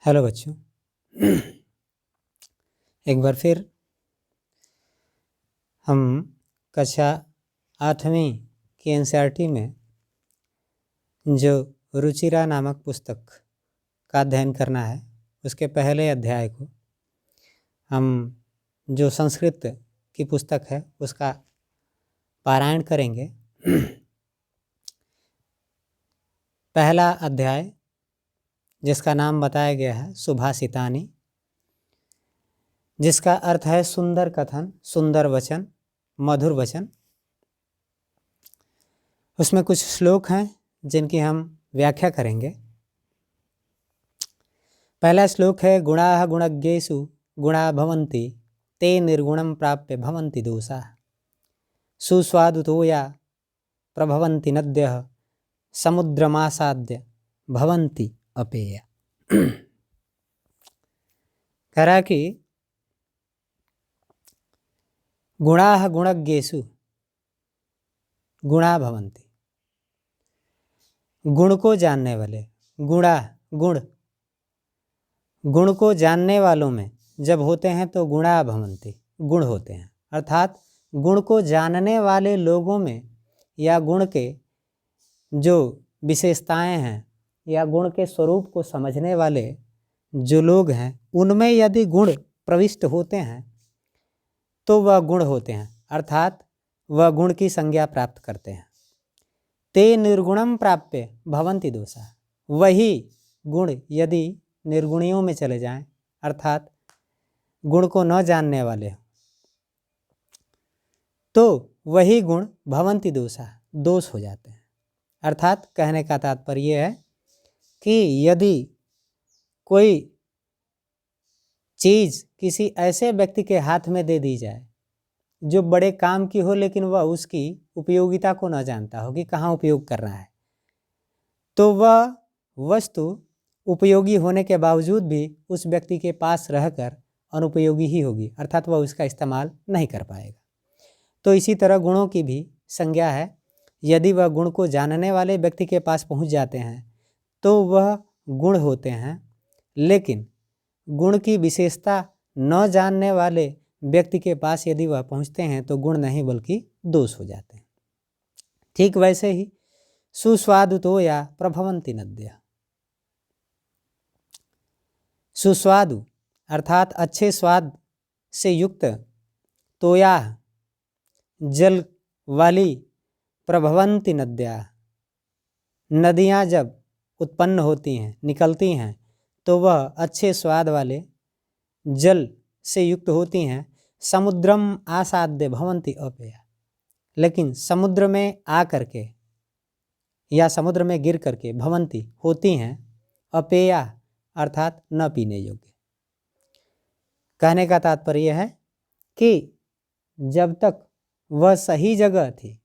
Hello बच्चों। एक बार फिर हम कक्षा 8वीं की एनसीईआरटी में जो रुचिरा नामक पुस्तक का अध्ययन करना है, उसके पहले अध्याय को हम जो संस्कृत की पुस्तक है उसका पारायण करेंगे। पहला अध्याय जिसका नाम बताया गया है सुभाषितानि, जिसका अर्थ है सुंदर कथन, सुंदर वचन, मधुर वचन। उसमें कुछ श्लोक हैं जिनकी हम व्याख्या करेंगे। पहला श्लोक है गुणाः गुणज्ञेषु गुणा भवन्ति ते निर्गुणं प्राप्य भवन्ति दोषाः सुस्वादुतोया प्रभवन्ति नद्यः समुद्रमासाद्य भवन्ति अपेय। कह रहा कि गुणाः गुणज्ञेषु गुणा भवन्ति, गुण को जानने वाले, गुणा गुण, गुण को जानने वालों में जब होते हैं तो गुणा भवन्ति, गुण होते हैं। अर्थात गुण को जानने वाले लोगों में या गुण के जो विशेषताएं हैं या गुण के स्वरूप को समझने वाले जो लोग हैं उनमें यदि गुण प्रविष्ट होते हैं तो वह गुण होते हैं, अर्थात वह गुण की संज्ञा प्राप्त करते हैं। ते निर्गुणम प्राप्य भवन्ति दोषा, वही गुण यदि निर्गुणियों में चले जाएं, अर्थात गुण को न जानने वाले हों, तो वही गुण भवन्ति दोषा, दोष हो जाते हैं। अर्थात कहने का तात्पर्य है कि यदि कोई चीज़ किसी ऐसे व्यक्ति के हाथ में दे दी जाए जो बड़े काम की हो, लेकिन वह उसकी उपयोगिता को न जानता हो कि कहाँ उपयोग करना है, तो वह वस्तु उपयोगी होने के बावजूद भी उस व्यक्ति के पास रहकर अनुपयोगी ही होगी, अर्थात वह उसका इस्तेमाल नहीं कर पाएगा। तो इसी तरह गुणों की भी संज्ञा है। यदि वह गुण को जानने वाले व्यक्ति के पास पहुंच जाते हैं तो वह गुण होते हैं, लेकिन गुण की विशेषता न जानने वाले व्यक्ति के पास यदि वह पहुंचते हैं तो गुण नहीं बल्कि दोष हो जाते हैं। ठीक वैसे ही सुस्वादुतो या प्रभवन्ति नद्यः, सुस्वादु अर्थात अच्छे स्वाद से युक्त, तोया जल वाली, प्रभवन्ति नद्यः नदियाँ जब उत्पन्न होती हैं, निकलती हैं, तो वह अच्छे स्वाद वाले जल से युक्त होती हैं। समुद्रम आसाद्य भवन्ति अपेया, लेकिन समुद्र में आ करके या समुद्र में गिर करके भवन्ति होती हैं, अपेया अर्थात न पीने योग्य। कहने का तात्पर्य है कि जब तक वह सही जगह थी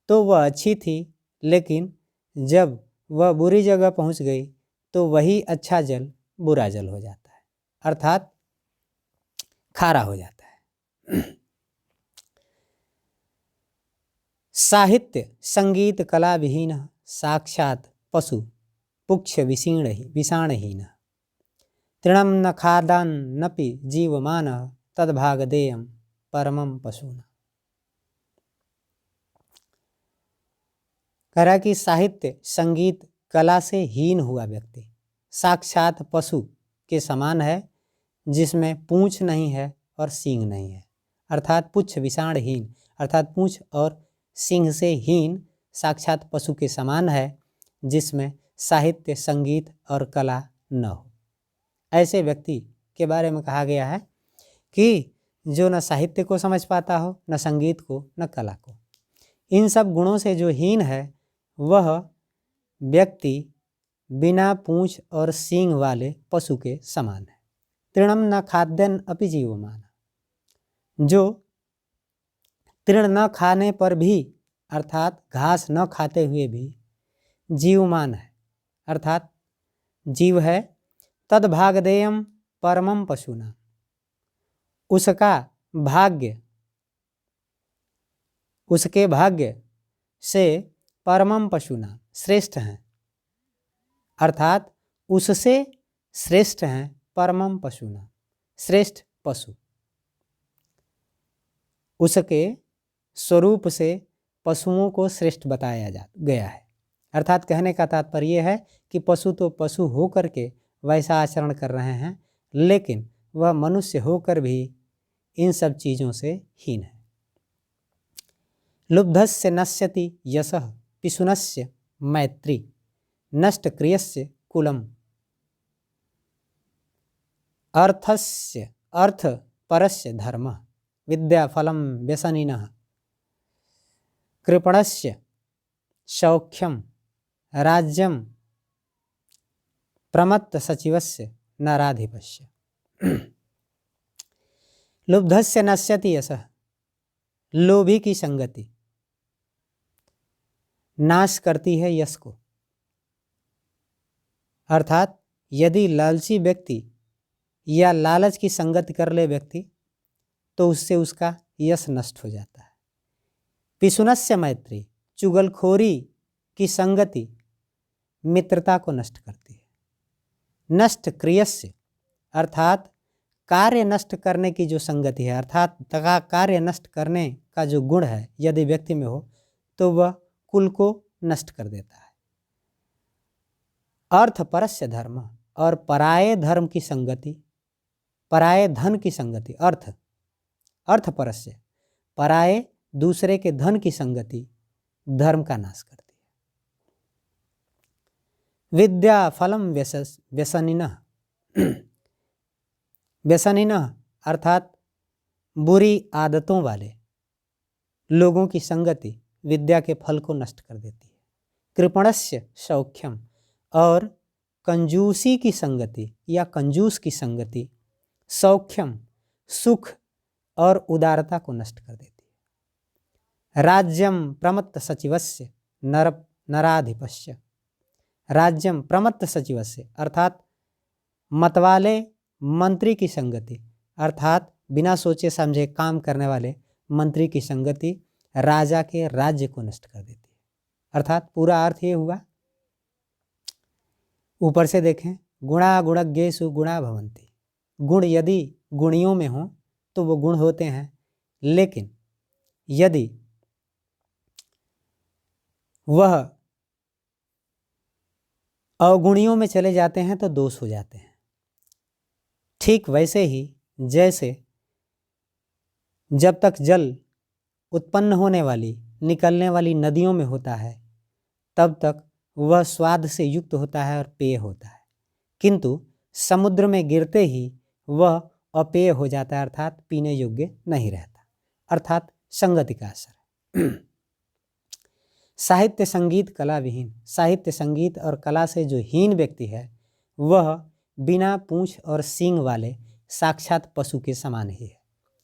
तो वह अच्छी थी, लेकिन जब वह बुरी जगह पहुंच गई तो वही अच्छा जल बुरा जल हो जाता है, अर्थात खारा हो जाता है। साहित्य संगीत कला विहीन साक्षात पशु पुक्ष विषाणहीन तृणम न खादन नपि जीवमान तद्भागदेयम परमम पशुना। कह रहा कि साहित्य संगीत कला से हीन हुआ व्यक्ति साक्षात पशु के समान है, जिसमें पूंछ नहीं है और सींग नहीं है, अर्थात पुच्छ विषाणहीन, अर्थात पूंछ और सींग से हीन साक्षात पशु के समान है, जिसमें साहित्य संगीत और कला न हो। ऐसे व्यक्ति के बारे में कहा गया है कि जो न साहित्य को समझ पाता हो, न संगीत को, न कला को, इन सब गुणों से जो हीन है वह व्यक्ति बिना पूंछ और सींग वाले पशु के समान है। तृणम न खाद्यन अपि जीवमान, जो तृण न खाने पर भी, अर्थात घास न खाते हुए भी जीवमान है, अर्थात जीव है। तद्भागदेयम परमम पशुना, उसका भाग्य, उसके भाग्य से परमम पशुना श्रेष्ठ हैं, अर्थात उससे श्रेष्ठ हैं परमम पशुना, श्रेष्ठ पशु। उसके स्वरूप से पशुओं को श्रेष्ठ बताया गया है। अर्थात कहने का तात्पर्य यह है कि पशु तो पशु होकर के वैसा आचरण कर रहे हैं, लेकिन वह मनुष्य होकर भी इन सब चीज़ों से हीन है। लुब्धस्य नश्यति यशः पिशुनस्य मैत्री, नष्ट क्रियस्य कुलम। अर्थस्य अर्थ परस्य धर्मः, विद्या फलम व्यसनिनः, कृपणस्य सौख्यम, राज्यम प्रमत्त सचिवस्य नराधिपस्य। लुब्धस्य नश्यति यशः, लोभी की संगति नाश करती है यश को। अर्थात यदि लालची व्यक्ति या लालच की संगति कर ले व्यक्ति तो उससे उसका यश नष्ट हो जाता है। पिशुनस्य मैत्री, चुगलखोरी की संगति मित्रता को नष्ट करती है। नष्ट क्रियस्य अर्थात कार्य नष्ट करने की जो संगति है, अर्थात कार्य नष्ट करने का जो गुण है यदि व्यक्ति में हो तो वह कुल को नष्ट कर देता है। अर्थ परस्य धर्म, और पराये धर्म की संगति, पराये धन की संगति, अर्थ परस्य पराये दूसरे के धन की संगति धर्म का नाश करती है। विद्या फलम व्यसनिनः, व्यसनिनः अर्थात बुरी आदतों वाले लोगों की संगति विद्या के फल को नष्ट कर देती है। कृपणस्य सौख्यम, और कंजूसी की संगति या कंजूस की संगति सौख्यम सुख और उदारता को नष्ट कर देती है। राज्यम प्रमत्त सचिवस्य नराधिपस्य, राज्यम प्रमत्त सचिवस्य अर्थात मतवाले मंत्री की संगति, अर्थात बिना सोचे समझे काम करने वाले मंत्री की संगति राजा के राज्य को नष्ट कर देती है। अर्थात पूरा अर्थ ये हुआ, ऊपर से देखें, गुणा गुणज्ञेषु गुणा भवन्ति, गुण यदि गुणियों में हो तो वो गुण होते हैं, लेकिन यदि वह अवगुणियों में चले जाते हैं तो दोष हो जाते हैं। ठीक वैसे ही जैसे जब तक जल उत्पन्न होने वाली निकलने वाली नदियों में होता है तब तक वह स्वाद से युक्त होता है और पेय होता है, किंतु समुद्र में गिरते ही वह अपेय हो जाता है, अर्थात पीने योग्य नहीं रहता। अर्थात संगति का असर। साहित्य संगीत कला विहीन, साहित्य संगीत और कला से जो हीन व्यक्ति है वह बिना पूंछ और सींग वाले साक्षात पशु के समान ही है,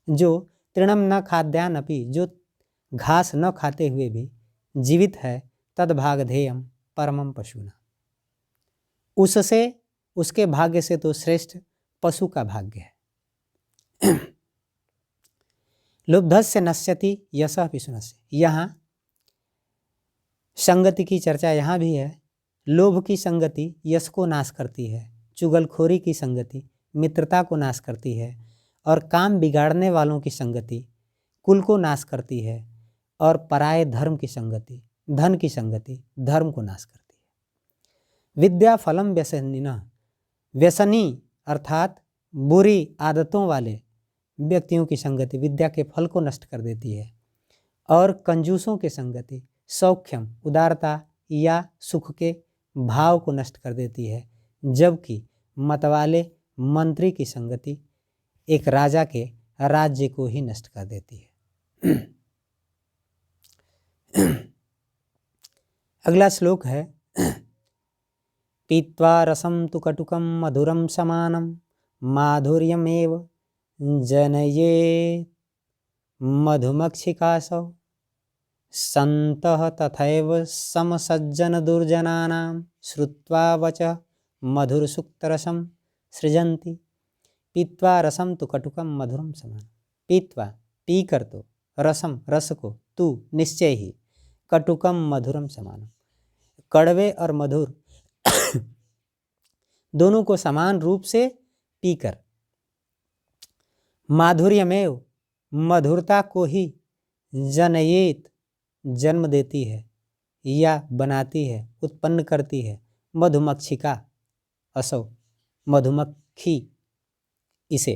जो तृणम न खाद्यान अपि, जो घास न खाते हुए भी जीवित है, तद्भागधेयम परमम पशुना, उससे उसके भाग्य से तो श्रेष्ठ पशु का भाग्य है। लुब्धस्य नश्यति यशः पिशुनस्य, यहाँ संगति की चर्चा यहाँ भी है। लोभ की संगति यश को नाश करती है, चुगलखोरी की संगति मित्रता को नाश करती है, और काम बिगाड़ने वालों की संगति कुल को नाश करती है, और पराये धर्म की संगति धन की संगति धर्म को नाश करती है। विद्या फलम व्यसनिनः, व्यसनी अर्थात बुरी आदतों वाले व्यक्तियों की संगति विद्या के फल को नष्ट कर देती है, और कंजूसों की संगति सौख्यम उदारता या सुख के भाव को नष्ट कर देती है, जबकि मतवाले मंत्री की संगति एक राजा के राज्य को ही नष्ट कर देती है। अगला श्लोक है, पीत्वा रसम तु कटुकम मधुरम समानम माधुर्यमेव जनयेत् मधुमक्षिकासौ सन्तः तथैव समसज्जन दुर्जनानां श्रुत्वा वचः मधुरसुक्तरसं सृजन्ति। पीत्वा रसम तु कटुकम मधुरम समानम, पीत्वा पी कर तो रसम रस को, तू निश्चय ही, कटुकम मधुरम समानम कड़वे और मधुर दोनों को समान रूप से पीकर। माधुर्यमेव मधुरता को ही जनयेत जन्म देती है या बनाती है, उत्पन्न करती है। मधुमक्षिका असौ मधुमक्खी इसे।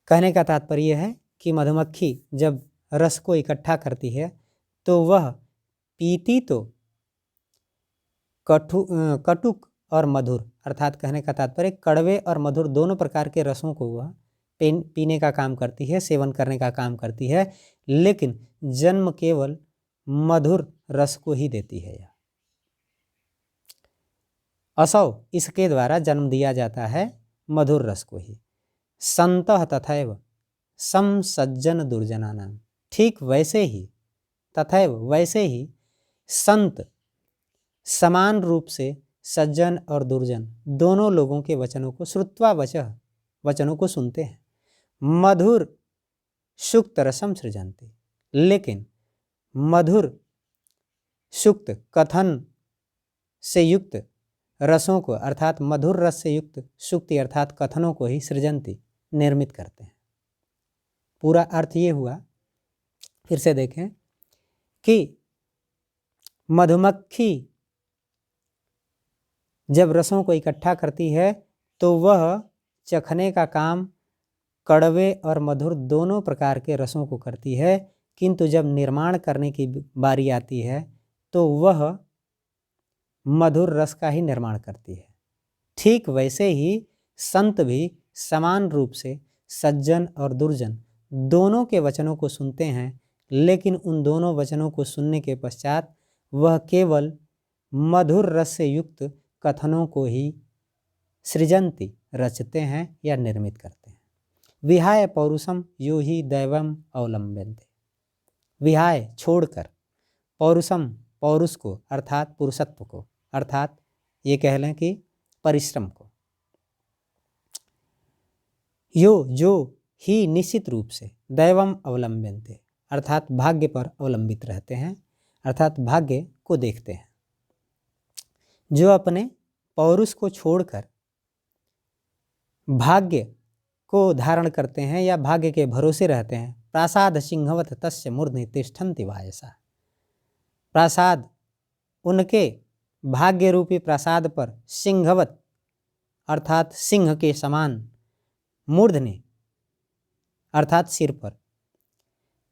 कहने का तात्पर्य है कि मधुमक्खी जब रस को इकट्ठा करती है तो वह पीती तो कटुक और मधुर, अर्थात कहने का तात्पर्य कड़वे और मधुर दोनों प्रकार के रसों को वह पीने का काम करती है, सेवन करने का काम करती है, लेकिन जन्म केवल मधुर रस को ही देती है। यह असौ इसके द्वारा जन्म दिया जाता है मधुर रस को ही। संतः तथैव सम सज्जन दुर्जनानाम, ठीक वैसे ही, तथैव वैसे ही, संत समान रूप से सज्जन और दुर्जन दोनों लोगों के वचनों को श्रुत्वा वचः वचनों को सुनते हैं। मधुर सुक्त रसम सृजन्ति, लेकिन मधुर सुक्त कथन से युक्त रसों को, अर्थात मधुर रस से युक्त सुक्ति अर्थात कथनों को ही सृजन्ति निर्मित करते हैं। पूरा अर्थ ये हुआ, फिर से देखें कि मधुमक्खी जब रसों को इकट्ठा करती है तो वह चखने का काम कड़वे और मधुर दोनों प्रकार के रसों को करती है, किंतु जब निर्माण करने की बारी आती है तो वह मधुर रस का ही निर्माण करती है। ठीक वैसे ही संत भी समान रूप से सज्जन और दुर्जन दोनों के वचनों को सुनते हैं, लेकिन उन दोनों वचनों को सुनने के पश्चात वह केवल मधुर रस से युक्त कथनों को ही सृजन्ति रचते हैं या निर्मित करते हैं। विहाय पौरुषम यो ही दैवम अवलंबन्ते, विहाय छोड़कर, पौरुषम पौरुष को अर्थात पुरुषत्व को, अर्थात ये कह लें कि परिश्रम को, यो जो ही निश्चित रूप से, दैवम अवलंबन्ते अर्थात भाग्य पर अवलंबित रहते हैं, अर्थात भाग्य को देखते हैं। जो अपने पौरुष को छोड़कर भाग्य को धारण करते हैं या भाग्य के भरोसे रहते हैं। प्रासाद सिंहवत तस्य मूर्धनि तिष्ठन्ति वायसा, प्रासाद उनके भाग्य रूपी प्रासाद पर सिंहवत अर्थात सिंह के समान, मूर्धनि अर्थात सिर पर,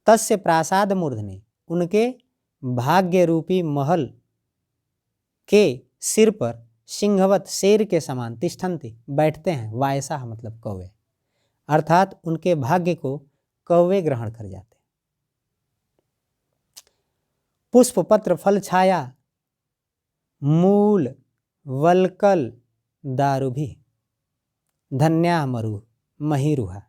तस्य प्रासाद मूर्धनि उनके भाग्य रूपी महल के सिर पर सिंहवत शेर के समान, तिष्ठन्ति बैठते हैं, वायसा मतलब कौवे, अर्थात उनके भाग्य को कौवे ग्रहण कर जाते हैं। पुष्प पत्र फल छाया मूल वलकल दारुभि धन्या मरु महीरुहा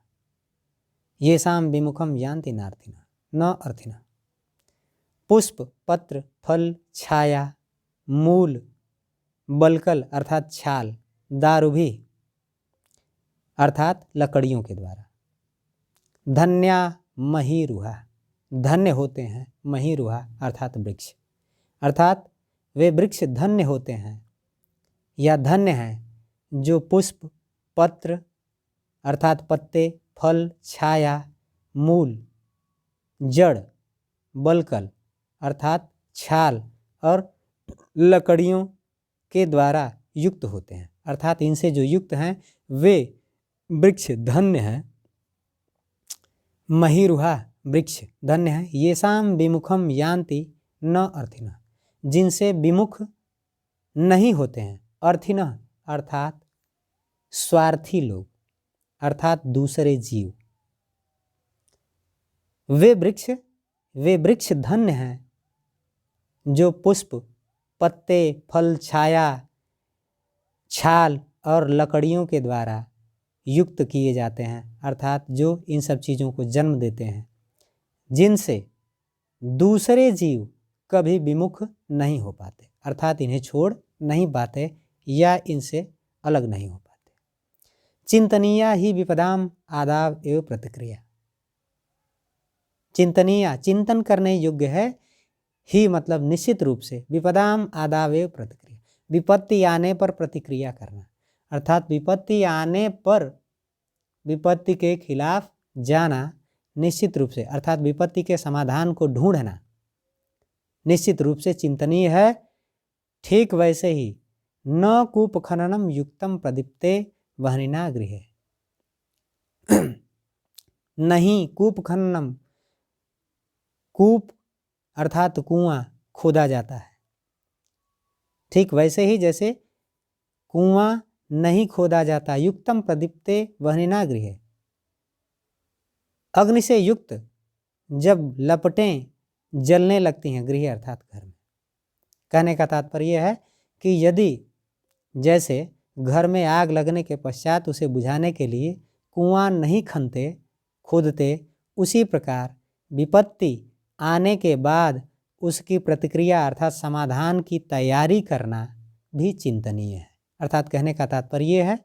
येषां विमुखम यान्ति नार्थिना न अर्थिना। पुष्प पत्र फल छाया मूल बलकल अर्थात छाल, दारुभी अर्थात लकड़ियों के द्वारा, धन्या महीरुहा धन्य होते हैं, महीरुहा अर्थात वृक्ष, अर्थात वे वृक्ष धन्य होते हैं या धन्य हैं जो पुष्प पत्र अर्थात पत्ते, फल, छाया, मूल, जड़, बलकल अर्थात छाल और लकड़ियों के द्वारा युक्त होते हैं, अर्थात इनसे जो युक्त हैं वे वृक्ष धन्य हैं। महीरुहा वृक्ष धन्य है। येषां विमुखम यान्ति न अर्थिनः जिनसे विमुख नहीं होते हैं, अर्थिनः अर्थात स्वार्थी लोग अर्थात दूसरे जीव। वे वृक्ष धन्य हैं जो पुष्प पत्ते फल छाया छाल और लकड़ियों के द्वारा युक्त किए जाते हैं, अर्थात जो इन सब चीज़ों को जन्म देते हैं, जिनसे दूसरे जीव कभी विमुख नहीं हो पाते, अर्थात इन्हें छोड़ नहीं पाते या इनसे अलग नहीं हो पाते। चिंतनीया ही विपदाम आदाव एवं प्रतिक्रिया, चिंतनीया चिंतन करने योग्य है, ही मतलब निश्चित रूप से, विपदाम आदाव एवं प्रतिक्रिया विपत्ति आने पर प्रतिक्रिया करना, अर्थात विपत्ति आने पर विपत्ति के खिलाफ जाना निश्चित रूप से, अर्थात विपत्ति के समाधान को ढूंढना निश्चित रूप से चिंतनीय है। ठीक वैसे ही न कूप खननम युक्तम प्रदीप्ते वहनिना गृहे, नहीं कूप खननम, कूप अर्थात कुआं खोदा जाता है, ठीक वैसे ही जैसे कुआं नहीं खोदा जाता, युक्तम प्रदीप्ते वहनिना गृहे, अग्नि से युक्त जब लपटें जलने लगती हैं गृह अर्थात घर में। कहने का तात्पर्य है कि यदि जैसे घर में आग लगने के पश्चात उसे बुझाने के लिए कुआं नहीं खनते खोदते, उसी प्रकार विपत्ति आने के बाद उसकी प्रतिक्रिया अर्थात समाधान की तैयारी करना भी चिंतनीय है। अर्थात कहने का तात्पर्य है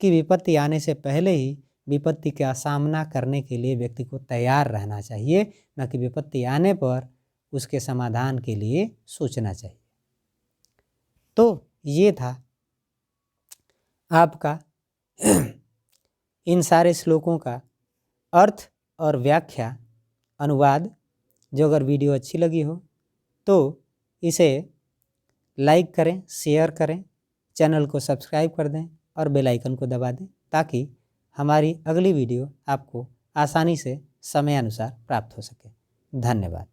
कि विपत्ति आने से पहले ही विपत्ति का सामना करने के लिए व्यक्ति को तैयार रहना चाहिए, न कि विपत्ति आने पर उसके समाधान के लिए सोचना चाहिए। तो ये था आपका इन सारे श्लोकों का अर्थ और व्याख्या अनुवाद। जो अगर वीडियो अच्छी लगी हो तो इसे लाइक करें, शेयर करें, चैनल को सब्सक्राइब कर दें और बेल आइकन को दबा दें, ताकि हमारी अगली वीडियो आपको आसानी से समय अनुसार प्राप्त हो सके। धन्यवाद।